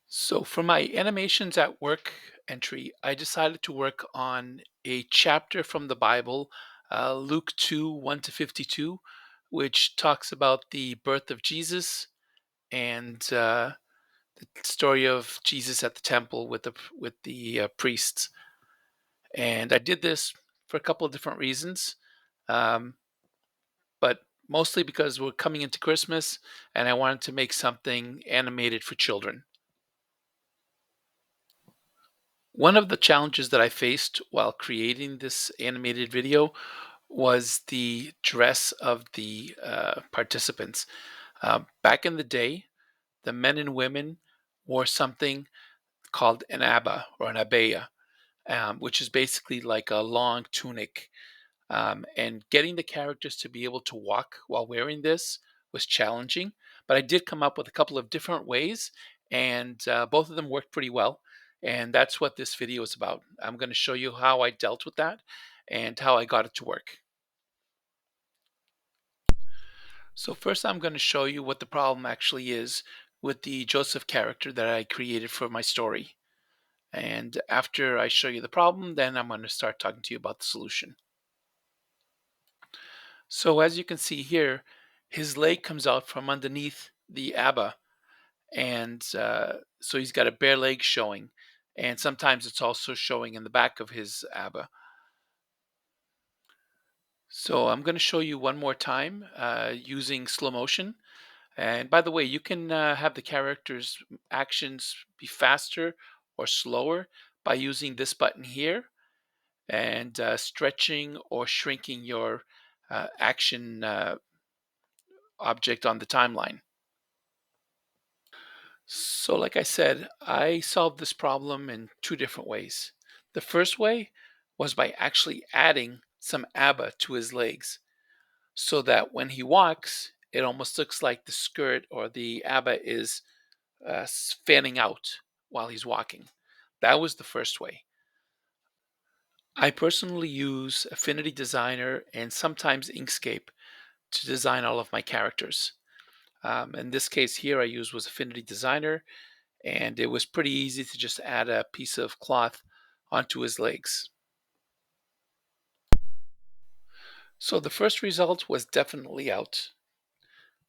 So for my animations at work entry, I decided to work on a chapter from the Bible, Luke 2, 1 to 52, which talks about the birth of Jesus and the story of Jesus at the temple with the priests. And I did this for a couple of different reasons, um, but mostly because we're coming into Christmas and I wanted to make something animated for children. One of the challenges that I faced while creating this animated video was the dress of the participants. Back in the day, the men and women wore something called an abba or an abaya, which is basically like a long tunic. And getting the characters to be able to walk while wearing this was challenging, but I did come up with a couple of different ways, and both of them worked pretty well. And that's what this video is about. I'm going to show you how I dealt with that and how I got it to work. So, first, I'm going to show you what the problem actually is with the Joseph character that I created for my story. And after I show you the problem, then I'm going to start talking to you about the solution. So as you can see here, his leg comes out from underneath the ABBA, and so he's got a bare leg showing, and sometimes it's also showing in the back of his ABBA. So I'm going to show you one more time using slow motion. And by the way, you can have the characters' actions be faster or slower by using this button here and stretching or shrinking your action object on the timeline. So, like I said, I solved this problem in two different ways. The first way was by actually adding some ABBA to his legs so that when he walks, it almost looks like the skirt or the ABBA is fanning out while he's walking. That was the first way. I personally use Affinity Designer and sometimes Inkscape to design all of my characters. In this case here, I used was Affinity Designer, and it was pretty easy to just add a piece of cloth onto his legs. So the first result was definitely out.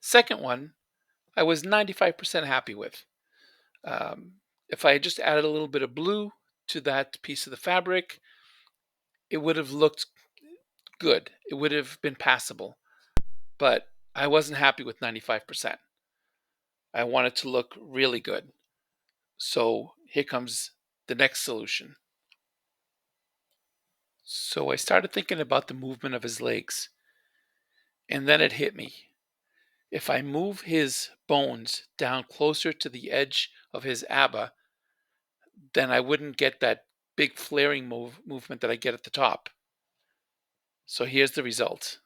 Second one, I was 95% happy with. If I had just added a little bit of blue to that piece of the fabric, it would have looked good. It would have been passable. But I wasn't happy with 95%. I want it to look really good. So here comes the next solution. So I started thinking about the movement of his legs, and then it hit me. If I move his bones down closer to the edge of his ABBA, then I wouldn't get that big flaring movement that I get at the top. So here's the result.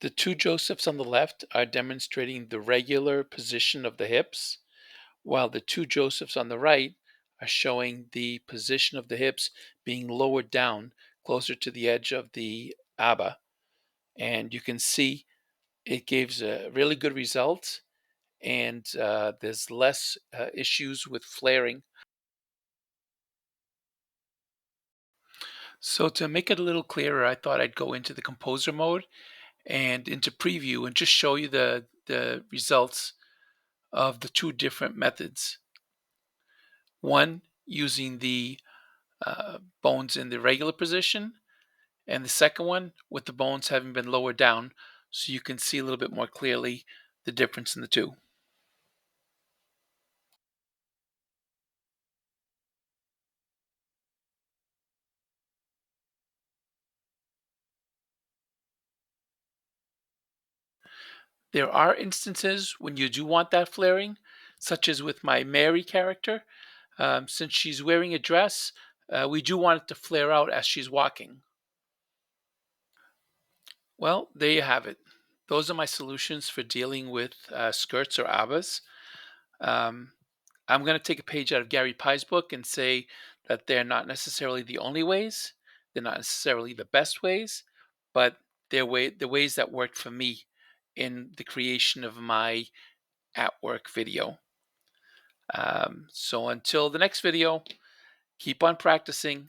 The two Josephs on the left are demonstrating the regular position of the hips, while the two Josephs on the right are showing the position of the hips being lowered down closer to the edge of the ABBA. And you can see it gives a really good result, and there's less issues with flaring. So to make it a little clearer, I thought I'd go into the composer mode and into preview and just show you the results of the two different methods. One using the bones in the regular position, and the second one with the bones having been lowered down, so you can see a little bit more clearly the difference in the two. There are instances when you do want that flaring, such as with my Mary character. Since she's wearing a dress, we do want it to flare out as she's walking. Well, there you have it. Those are my solutions for dealing with skirts or abbas. Um, I'm going to take a page out of Gary Pye's book and say that they're not necessarily the only ways. They're not necessarily the best ways, but the ways that worked for me in the creation of my at work video. So until the next video, keep on practicing.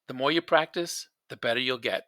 The more you practice, the better you'll get.